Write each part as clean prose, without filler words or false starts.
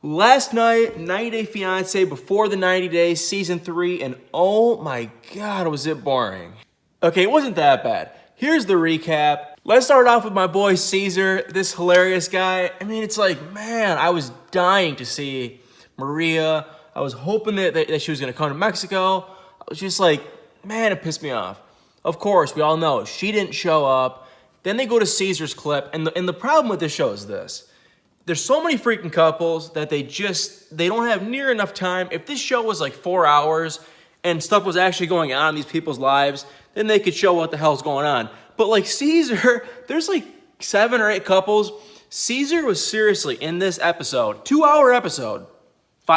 Last night, 90 Day Fiance Before the 90 Days, Season 3, and oh my god, was it boring. Okay, it wasn't that bad. Here's the recap. Let's start off with my boy Caesar, this hilarious guy. I mean, it's like, man, I was dying to see Maria. I was hoping that she was gonna come to Mexico. I was just like, man, it pissed me off. Of course, we all know she didn't show up. Then they go to Caesar's clip, and the problem with this show is this. There's so many freaking couples that they don't have near enough time. If this show was like 4 hours and stuff was actually going on in these people's lives, then they could show what the hell's going on. But like Caesar, there's like 7 or 8 couples. Caesar was seriously in this episode, 2-hour episode,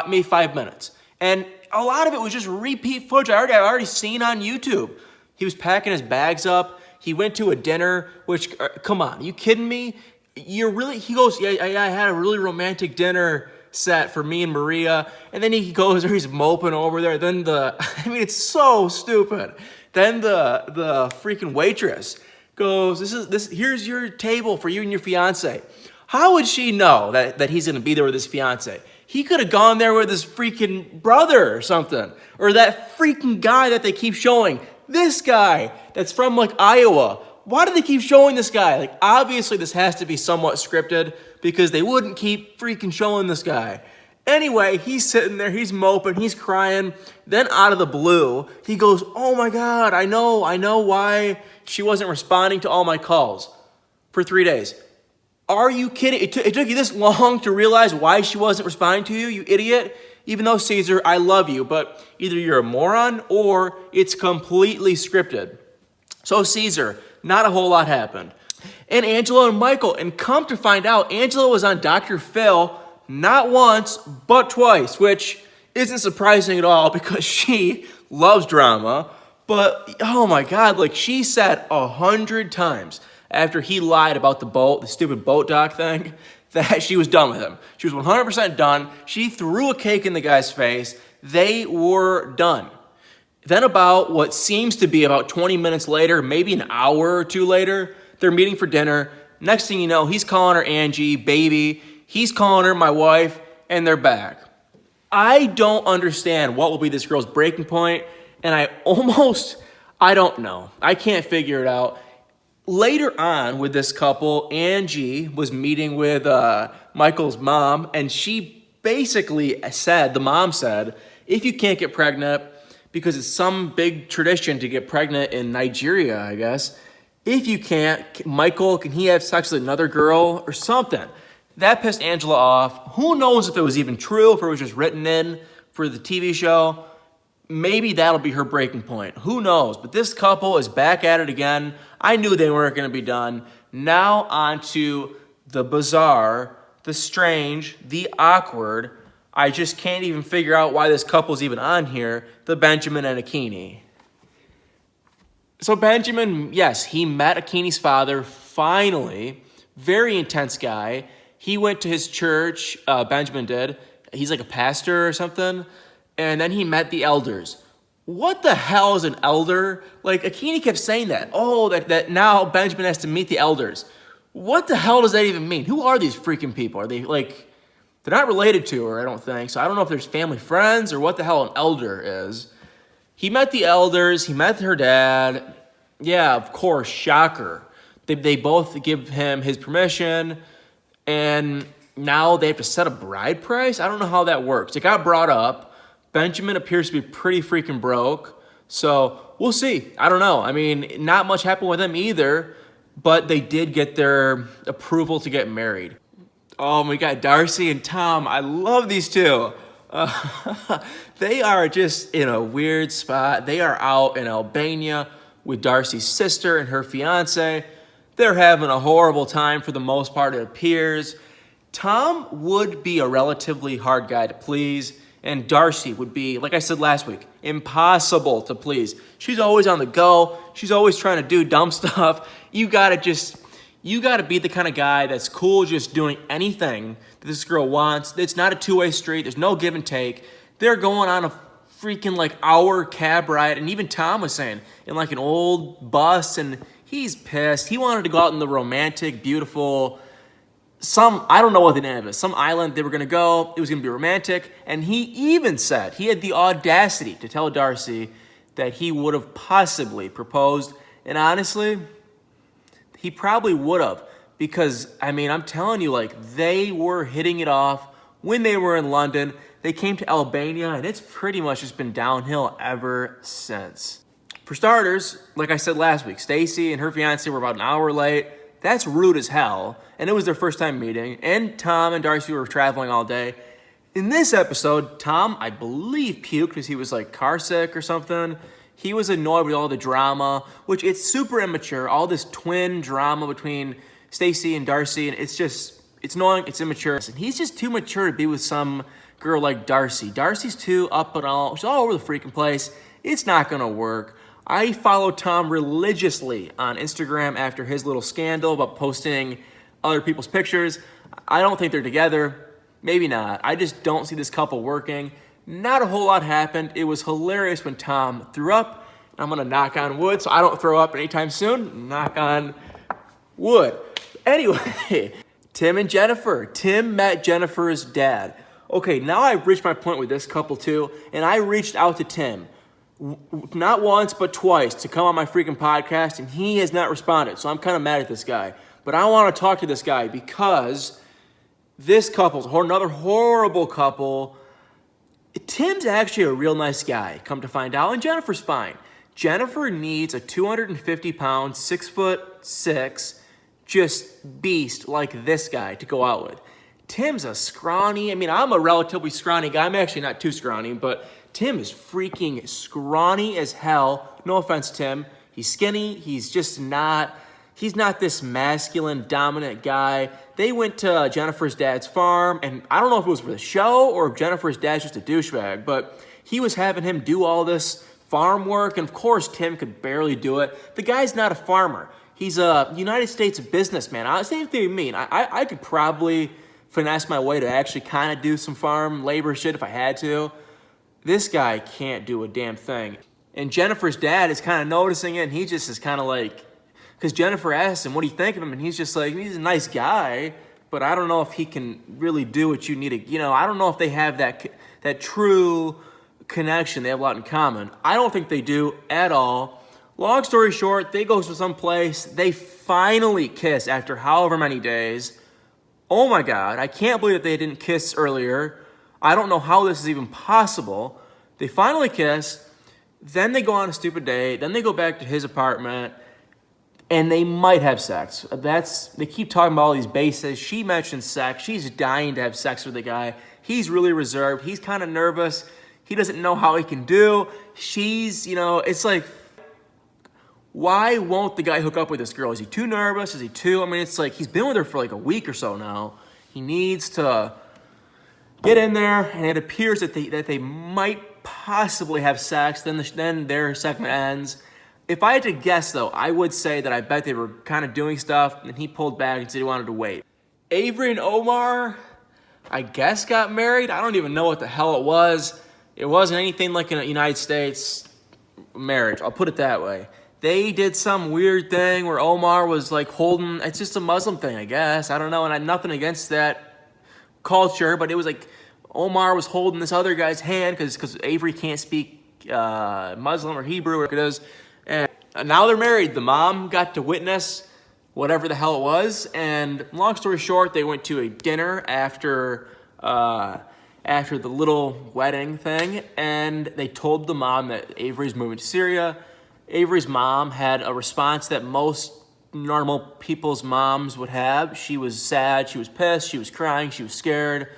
maybe 5 minutes. And a lot of it was just repeat footage I've already seen on YouTube. He was packing his bags up. He went to a dinner, which, come on, are you kidding me? He goes, yeah, I had a really romantic dinner set for me and Maria. And then he goes there, he's moping over there. Then it's so stupid. Then the freaking waitress goes, here's your table for you and your fiance. How would she know that he's gonna be there with his fiance? He could have gone there with his freaking brother or something. Or that freaking guy that they keep showing. This guy that's from like Iowa. Why do they keep showing this guy? Like, obviously this has to be somewhat scripted because they wouldn't keep freaking showing this guy. Anyway, he's sitting there, he's moping, he's crying. Then out of the blue, he goes, oh my God, I know why she wasn't responding to all my calls for 3 days. Are you kidding? It took you this long to realize why she wasn't responding to you, you idiot? Even though, Caesar, I love you, but either you're a moron or it's completely scripted. So, Caesar, not a whole lot happened. And Angela and Michael, and come to find out, Angela was on Dr. Phil not once, but twice, which isn't surprising at all because she loves drama. But, oh my God, like she said 100 times after he lied about the stupid boat dock thing, that she was done with him. She was 100% done. She threw a cake in the guy's face. They were done. Then about what seems to be about 20 minutes later, maybe an hour or two later, they're meeting for dinner. Next thing you know, he's calling her Angie, baby. He's calling her my wife, and they're back. I don't understand what will be this girl's breaking point, and I don't know. I can't figure it out. Later on with this couple, Angie was meeting with Michael's mom, and she basically said, the mom said, if you can't get pregnant, because it's some big tradition to get pregnant in Nigeria, I guess. If you can't, Michael, can he have sex with another girl or something? That pissed Angela off. Who knows if it was even true, if it was just written in for the TV show. Maybe that'll be her breaking point. Who knows? But this couple is back at it again. I knew they weren't going to be done. Now on to the bizarre, the strange, the awkward. I just can't even figure out why this couple's even on here, the Benjamin and Akini. So Benjamin, yes, he met Akini's father, finally. Very intense guy. He went to his church, Benjamin did. He's like a pastor or something. And then he met the elders. What the hell is an elder? Like, Akini kept saying that. Oh, that now Benjamin has to meet the elders. What the hell does that even mean? Who are these freaking people? Are they like... They're not related to her, I don't think. So I don't know if there's family friends or what the hell an elder is. He met the elders. He met her dad. Yeah, of course, shocker. They both give him his permission. And now they have to set a bride price? I don't know how that works. It got brought up. Benjamin appears to be pretty freaking broke. So we'll see. I don't know. I mean, not much happened with them either. But they did get their approval to get married. Oh, we got Darcy and Tom. I love these two. They are just in a weird spot. They are out in Albania with Darcy's sister and her fiance. They're having a horrible time for the most part, it appears. Tom would be a relatively hard guy to please, and Darcy would be, like I said last week, impossible to please. She's always on the go. She's always trying to do dumb stuff. You gotta be the kind of guy that's cool just doing anything that this girl wants. It's not a two-way street. There's no give and take. They're going on a freaking like hour cab ride. And even Tom was saying, in like an old bus. And he's pissed. He wanted to go out in the romantic, beautiful I don't know what the name of it, some island they were going to go. It was going to be romantic. And he even said, he had the audacity to tell Darcy that he would have possibly proposed. And honestly, he probably would have. Because, I mean, I'm telling you, like, they were hitting it off when they were in London. They came to Albania, and it's pretty much just been downhill ever since. For starters, like I said last week, Stacy and her fiance were about an hour late. That's rude as hell. And it was their first time meeting. And Tom and Darcy were traveling all day. In this episode, Tom, I believe, puked because he was like car sick or something. He was annoyed with all the drama, which it's super immature. All this twin drama between Stacy and Darcy, and it's annoying, it's immature. And he's just too mature to be with some girl like Darcy. Darcy's too up and all. She's all over the freaking place. It's not gonna work. I follow Tom religiously on Instagram after his little scandal about posting other people's pictures. I don't think they're together. Maybe not. I just don't see this couple working. Not a whole lot happened. It was hilarious when Tom threw up. I'm going to knock on wood so I don't throw up anytime soon. Knock on wood. Anyway, Tim and Jennifer. Tim met Jennifer's dad. Okay, now I've reached my point with this couple too, and I reached out to Tim. Not once, but twice to come on my freaking podcast, and he has not responded. So I'm kind of mad at this guy. But I want to talk to this guy because this couple's another horrible couple. Tim's actually a real nice guy, come to find out, and Jennifer's fine. Jennifer needs a 250-pound, 6'6", just beast like this guy to go out with. Tim's a scrawny, I mean, I'm a relatively scrawny guy. I'm actually not too scrawny, but Tim is freaking scrawny as hell. No offense, Tim. He's skinny. He's not this masculine, dominant guy. They went to Jennifer's dad's farm, and I don't know if it was for the show or if Jennifer's dad's just a douchebag, but he was having him do all this farm work, and of course, Tim could barely do it. The guy's not a farmer. He's a United States businessman. Same thing with me. I could probably finesse my way to actually kind of do some farm labor shit if I had to. This guy can't do a damn thing. And Jennifer's dad is kind of noticing it, and he just is kind of like, because Jennifer asked him, what do you think of him? And he's just like, he's a nice guy, but I don't know if he can really do what you need to, I don't know if they have that true connection. They have a lot in common. I don't think they do at all. Long story short, they go to some place. They finally kiss after however many days. Oh my God, I can't believe that they didn't kiss earlier. I don't know how this is even possible. They finally kiss, then they go on a stupid date, then they go back to his apartment, and they might have sex. They keep talking about all these bases. She mentions sex. She's dying to have sex with the guy. He's really reserved. He's kind of nervous. He doesn't know how he can do. She's, it's like, why won't the guy hook up with this girl? Is he too nervous? Is he too, it's like he's been with her for like a week or so now. He needs to get in there, and it appears that they might possibly have sex. Then their segment ends. If I had to guess, though, I would say that I bet they were kind of doing stuff, and he pulled back and said he wanted to wait. Avery and Omar, I guess, got married. I don't even know what the hell it was. It wasn't anything like a United States marriage. I'll put it that way. They did some weird thing where Omar was like holding, it's just a Muslim thing, I guess. I don't know, and I had nothing against that culture, but it was like Omar was holding this other guy's hand because Avery can't speak Muslim or Hebrew or whatever it is. And now they're married. The mom got to witness whatever the hell it was. And long story short, they went to a dinner after the little wedding thing. And they told the mom that Avery's moving to Syria. Avery's mom had a response that most normal people's moms would have. She was sad. She was pissed. She was crying. She was scared.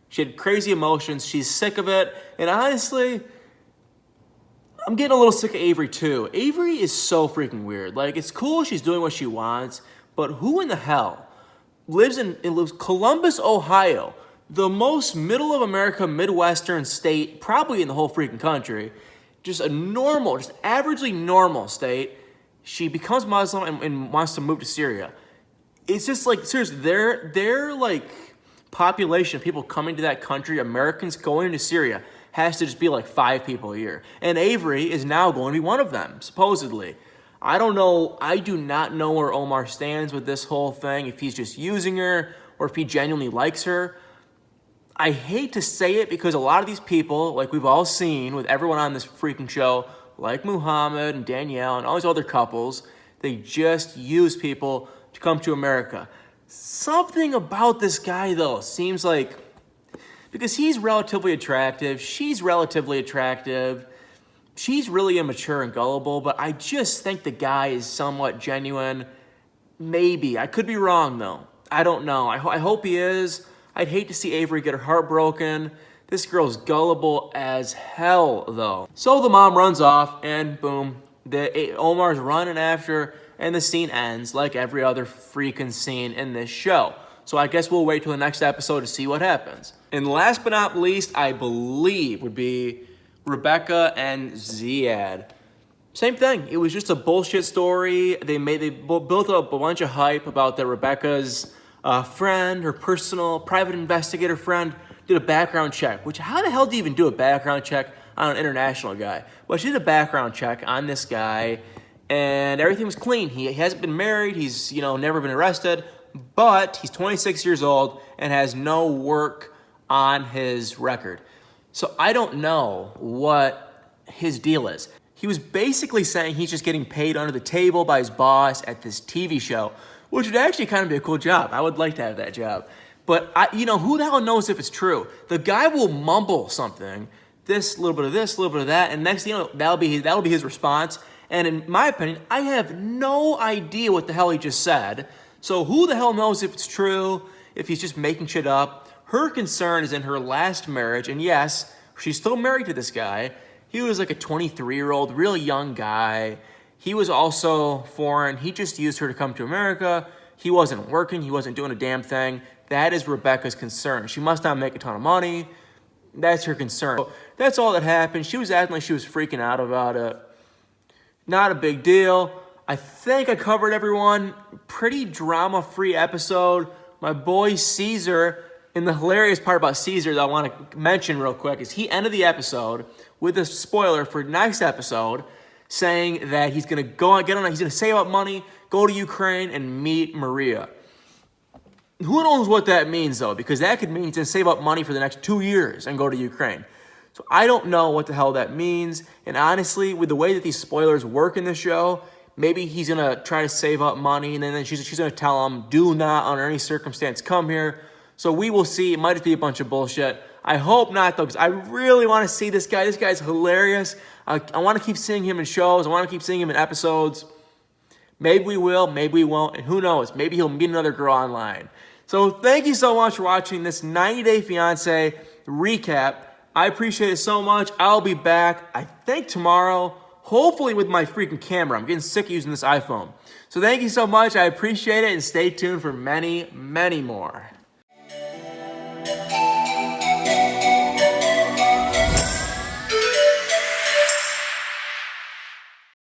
She had crazy emotions. She's sick of it. And honestly, I'm getting a little sick of Avery too. Avery is so freaking weird. Like, it's cool she's doing what she wants, but who in the hell lives Columbus, Ohio, the most middle of America, Midwestern state, probably in the whole freaking country, just a normal, just averagely normal state. She becomes Muslim and wants to move to Syria. It's just like, seriously, their like population of people coming to that country, Americans going into Syria, has to just be like 5 people a year. And Avery is now going to be one of them, supposedly. I don't know. I do not know where Omar stands with this whole thing, if he's just using her, or if he genuinely likes her. I hate to say it because a lot of these people, like we've all seen with everyone on this freaking show, like Muhammad and Danielle and all these other couples, they just use people to come to America. Something about this guy, though, seems like, because he's relatively attractive, she's relatively attractive, she's really immature and gullible, but I just think the guy is somewhat genuine. Maybe. I could be wrong, though. I don't know. I hope he is. I'd hate to see Avery get her heart broken. This girl's gullible as hell, though. So the mom runs off, and boom, Omar's running after her, and the scene ends like every other freaking scene in this show. So I guess we'll wait till the next episode to see what happens. And last but not least, I believe would be Rebecca and Ziad. Same thing. It was just a bullshit story. They built up a bunch of hype about that Rebecca's friend, her personal private investigator friend, did a background check. Which, how the hell do you even do a background check on an international guy? Well, she did a background check on this guy, and everything was clean. He hasn't been married. He's never been arrested, but he's 26 years old and has no work on his record. So I don't know what his deal is. He was basically saying he's just getting paid under the table by his boss at this TV show, which would actually kind of be a cool job. I would like to have that job. But, who the hell knows if it's true? The guy will mumble something, this, a little bit of this, a little bit of that, and next thing you know, that'll be his response. And in my opinion, I have no idea what the hell he just said. So who the hell knows if it's true, if he's just making shit up? Her concern is in her last marriage, and yes, she's still married to this guy. He was like a 23-year-old, real young guy. He was also foreign. He just used her to come to America. He wasn't working. He wasn't doing a damn thing. That is Rebecca's concern. She must not make a ton of money. That's her concern. So that's all that happened. She was acting like she was freaking out about it. Not a big deal. I think I covered everyone. Pretty drama-free episode. My boy Caesar, and the hilarious part about Caesar that I want to mention real quick is he ended the episode with a spoiler for next episode, saying that he's gonna he's gonna save up money, go to Ukraine, and meet Maria. Who knows what that means though? Because that could mean he's gonna save up money for the next 2 years and go to Ukraine. So I don't know what the hell that means. And honestly, with the way that these spoilers work in the show, maybe he's gonna try to save up money, and then she's gonna tell him, do not under any circumstance come here. So we will see. It might just be a bunch of bullshit. I hope not, though, because I really want to see this guy. This guy's hilarious. I want to keep seeing him in shows. I want to keep seeing him in episodes. Maybe we will, maybe we won't, and who knows? Maybe he'll meet another girl online. So thank you so much for watching this 90-Day Fiancé recap. I appreciate it so much. I'll be back, I think, tomorrow, hopefully with my freaking camera. I'm getting sick of using this iPhone. So thank you so much. I appreciate it, and stay tuned for many, many more.